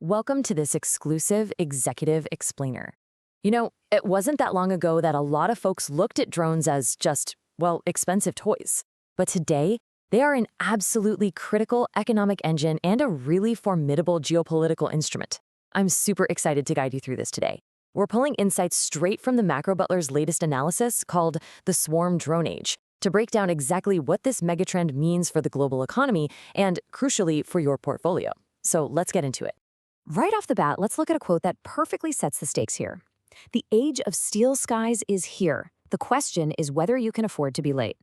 Welcome to this exclusive executive explainer. It wasn't that long ago that a lot of folks looked at drones as just, well, expensive toys. But today, they are an absolutely critical economic engine and a really formidable geopolitical instrument. I'm super excited to guide you through this today. We're pulling insights straight from the Macro Butler's latest analysis called the Swarm Drone Age to break down exactly what this megatrend means for the global economy and, crucially, for your portfolio. So let's get into it. Right off the bat, let's look at a quote that perfectly sets the stakes here. The age of steel skies is here. The question is whether you can afford to be late.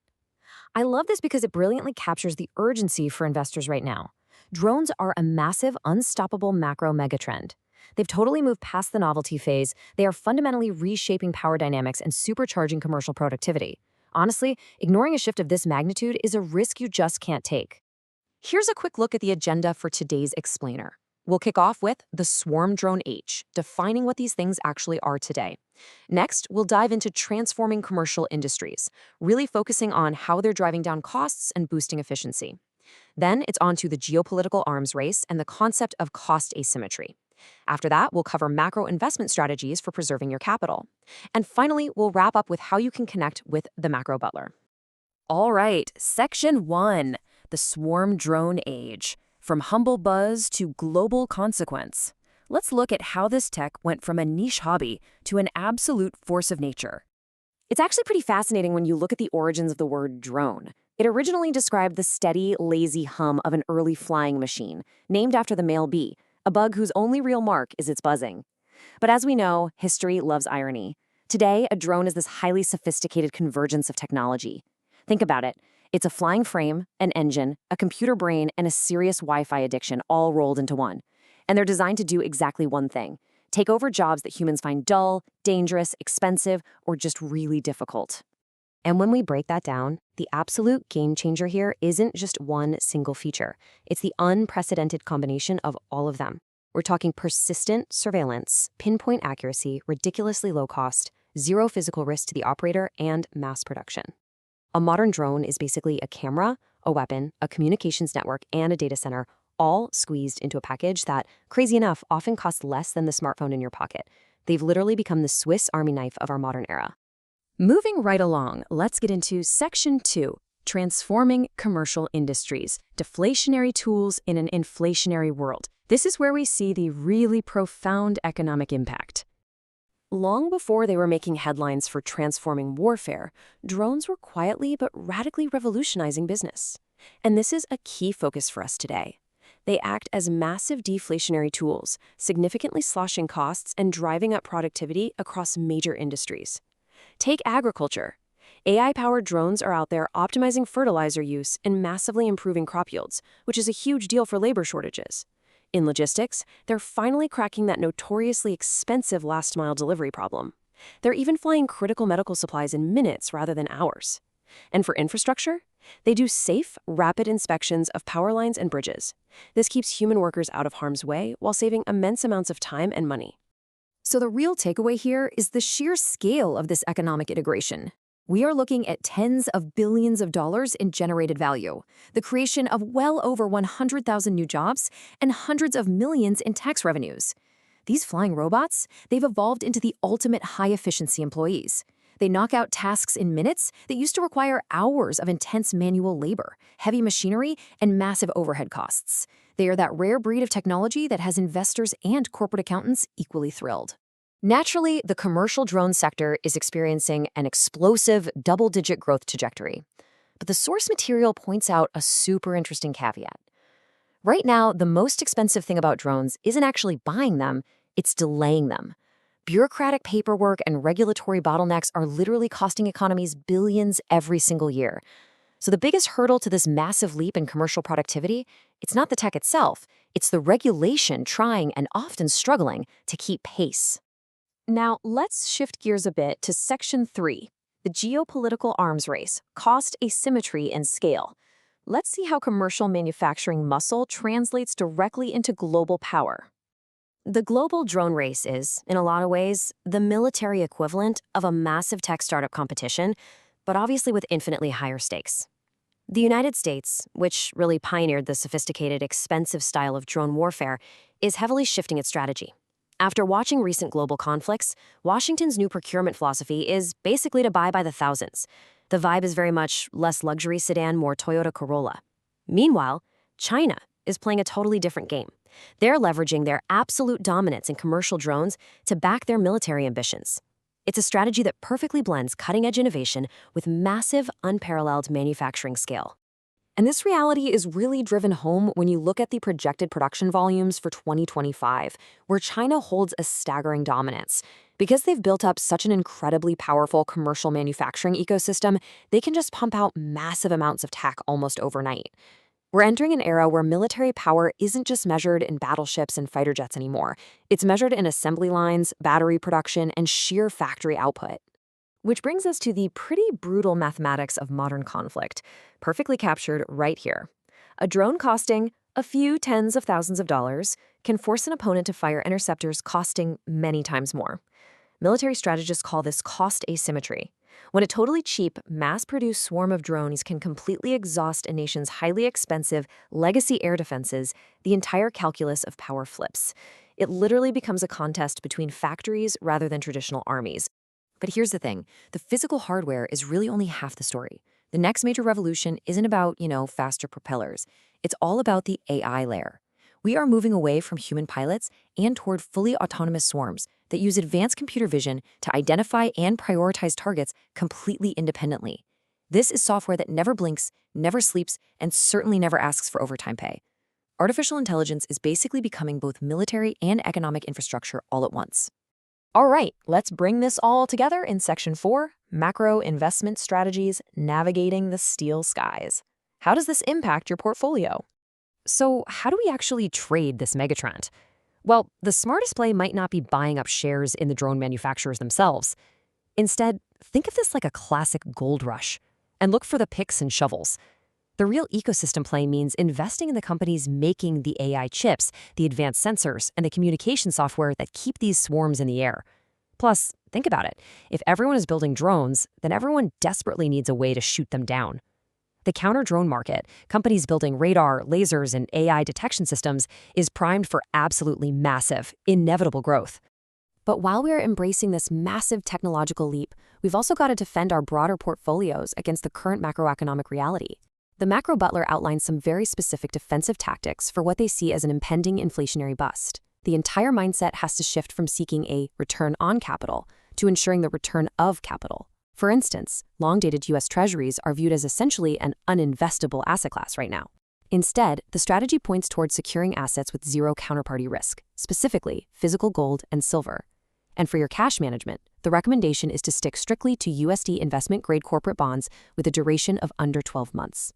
I love this because it brilliantly captures the urgency for investors right now. Drones are a massive, unstoppable macro megatrend. They've totally moved past the novelty phase. They are fundamentally reshaping power dynamics and supercharging commercial productivity. Honestly, ignoring a shift of this magnitude is a risk you just can't take. Here's a quick look at the agenda for today's explainer. We'll kick off with the Swarm Drone Age, defining what these things actually are today. Next, we'll dive into transforming commercial industries, really focusing on how they're driving down costs and boosting efficiency. Then it's on to the geopolitical arms race and the concept of cost asymmetry. After that, we'll cover macro investment strategies for preserving your capital. And finally, we'll wrap up with how you can connect with the Macro Butler. All right, Section 1, the Swarm Drone Age. From humble buzz to global consequence. Let's look at how this tech went from a niche hobby to an absolute force of nature. It's actually pretty fascinating when you look at the origins of the word drone. It originally described the steady, lazy hum of an early flying machine, named after the male bee, a bug whose only real mark is its buzzing. But as we know, history loves irony. Today, a drone is this highly sophisticated convergence of technology. Think about it. It's a flying frame, an engine, a computer brain, and a serious Wi-Fi addiction all rolled into one. And they're designed to do exactly one thing: take over jobs that humans find dull, dangerous, expensive, or just really difficult. And when we break that down, the absolute game changer here isn't just one single feature. It's the unprecedented combination of all of them. We're talking persistent surveillance, pinpoint accuracy, ridiculously low cost, zero physical risk to the operator, and mass production. A modern drone is basically a camera, a weapon, a communications network, and a data center, all squeezed into a package that, crazy enough, often costs less than the smartphone in your pocket. They've literally become the Swiss Army knife of our modern era. Moving right along, let's get into Section 2, transforming commercial industries, deflationary tools in an inflationary world. This is where we see the really profound economic impact. Long before they were making headlines for transforming warfare, drones were quietly but radically revolutionizing business. And this is a key focus for us today. They act as massive deflationary tools, significantly slashing costs and driving up productivity across major industries. Take agriculture. AI-powered drones are out there optimizing fertilizer use and massively improving crop yields, which is a huge deal for labor shortages. In logistics, they're finally cracking that notoriously expensive last-mile delivery problem. They're even flying critical medical supplies in minutes rather than hours. And for infrastructure, they do safe, rapid inspections of power lines and bridges. This keeps human workers out of harm's way while saving immense amounts of time and money. So the real takeaway here is the sheer scale of this economic integration. We are looking at tens of billions of dollars in generated value, the creation of well over 100,000 new jobs, and hundreds of millions in tax revenues. These flying robots, they've evolved into the ultimate high-efficiency employees. They knock out tasks in minutes that used to require hours of intense manual labor, heavy machinery, and massive overhead costs. They are that rare breed of technology that has investors and corporate accountants equally thrilled. Naturally, the commercial drone sector is experiencing an explosive double-digit growth trajectory. But the source material points out a super interesting caveat. Right now, the most expensive thing about drones isn't actually buying them, it's delaying them. Bureaucratic paperwork and regulatory bottlenecks are literally costing economies billions every single year. So the biggest hurdle to this massive leap in commercial productivity, it's not the tech itself, it's the regulation trying and often struggling to keep pace. Now, let's shift gears a bit to Section 3, the geopolitical arms race, cost asymmetry and scale. Let's see how commercial manufacturing muscle translates directly into global power. The global drone race is, in a lot of ways, the military equivalent of a massive tech startup competition, but obviously with infinitely higher stakes. The United States, which really pioneered the sophisticated, expensive style of drone warfare, is heavily shifting its strategy. After watching recent global conflicts, Washington's new procurement philosophy is basically to buy by the thousands. The vibe is very much less luxury sedan, more Toyota Corolla. Meanwhile, China is playing a totally different game. They're leveraging their absolute dominance in commercial drones to back their military ambitions. It's a strategy that perfectly blends cutting-edge innovation with massive, unparalleled manufacturing scale. And this reality is really driven home when you look at the projected production volumes for 2025, where China holds a staggering dominance. Because they've built up such an incredibly powerful commercial manufacturing ecosystem, they can just pump out massive amounts of tech almost overnight. We're entering an era where military power isn't just measured in battleships and fighter jets anymore. It's measured in assembly lines, battery production, and sheer factory output. Which brings us to the pretty brutal mathematics of modern conflict, perfectly captured right here. A drone costing a few tens of thousands of dollars can force an opponent to fire interceptors costing many times more. Military strategists call this cost asymmetry. When a totally cheap, mass-produced swarm of drones can completely exhaust a nation's highly expensive legacy air defenses, the entire calculus of power flips. It literally becomes a contest between factories rather than traditional armies. But here's the thing, the physical hardware is really only half the story. The next major revolution isn't about, faster propellers. It's all about the AI layer. We are moving away from human pilots and toward fully autonomous swarms that use advanced computer vision to identify and prioritize targets completely independently. This is software that never blinks, never sleeps, and certainly never asks for overtime pay. Artificial intelligence is basically becoming both military and economic infrastructure all at once. All right, let's bring this all together in Section 4, Macro Investment Strategies Navigating the Steel Skies. How does this impact your portfolio? So how do we actually trade this megatrend? Well, the smartest play might not be buying up shares in the drone manufacturers themselves. Instead, think of this like a classic gold rush, and look for the picks and shovels. The real ecosystem play means investing in the companies making the AI chips, the advanced sensors, and the communication software that keep these swarms in the air. Plus, think about it. If everyone is building drones, then everyone desperately needs a way to shoot them down. The counter-drone market, companies building radar, lasers, and AI detection systems, is primed for absolutely massive, inevitable growth. But while we are embracing this massive technological leap, we've also got to defend our broader portfolios against the current macroeconomic reality. The Macro Butler outlines some very specific defensive tactics for what they see as an impending inflationary bust. The entire mindset has to shift from seeking a return on capital to ensuring the return of capital. For instance, long-dated U.S. Treasuries are viewed as essentially an uninvestable asset class right now. Instead, the strategy points towards securing assets with zero counterparty risk, specifically physical gold and silver. And for your cash management, the recommendation is to stick strictly to USD investment-grade corporate bonds with a duration of under 12 months.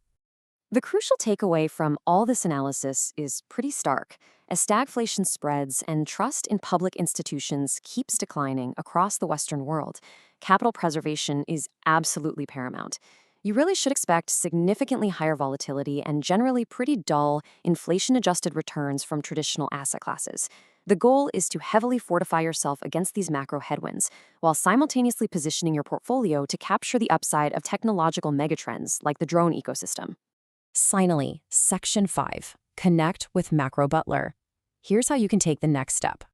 The crucial takeaway from all this analysis is pretty stark. As stagflation spreads and trust in public institutions keeps declining across the Western world, capital preservation is absolutely paramount. You really should expect significantly higher volatility and generally pretty dull, inflation-adjusted returns from traditional asset classes. The goal is to heavily fortify yourself against these macro headwinds, while simultaneously positioning your portfolio to capture the upside of technological megatrends like the drone ecosystem. Finally, Section 5, Connect with Macro Butler. Here's how you can take the next step.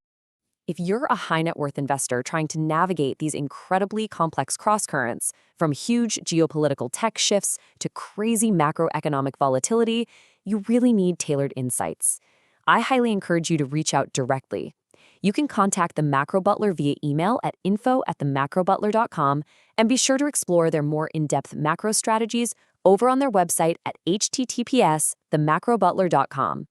If you're a high net worth investor trying to navigate these incredibly complex crosscurrents, from huge geopolitical tech shifts to crazy macroeconomic volatility, you really need tailored insights. I highly encourage you to reach out directly. You can contact the Macro Butler via email at info@themacrobutler.com and be sure to explore their more in-depth macro strategies over on their website at https://themacrobutler.com.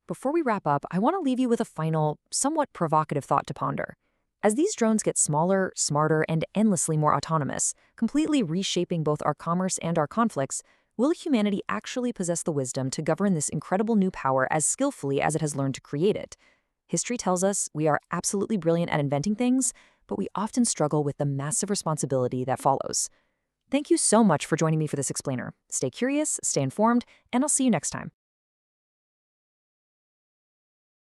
Before we wrap up, I want to leave you with a final, somewhat provocative thought to ponder. As these drones get smaller, smarter, and endlessly more autonomous, completely reshaping both our commerce and our conflicts, will humanity actually possess the wisdom to govern this incredible new power as skillfully as it has learned to create it? History tells us we are absolutely brilliant at inventing things, but we often struggle with the massive responsibility that follows. Thank you so much for joining me for this explainer. Stay curious, stay informed, and I'll see you next time.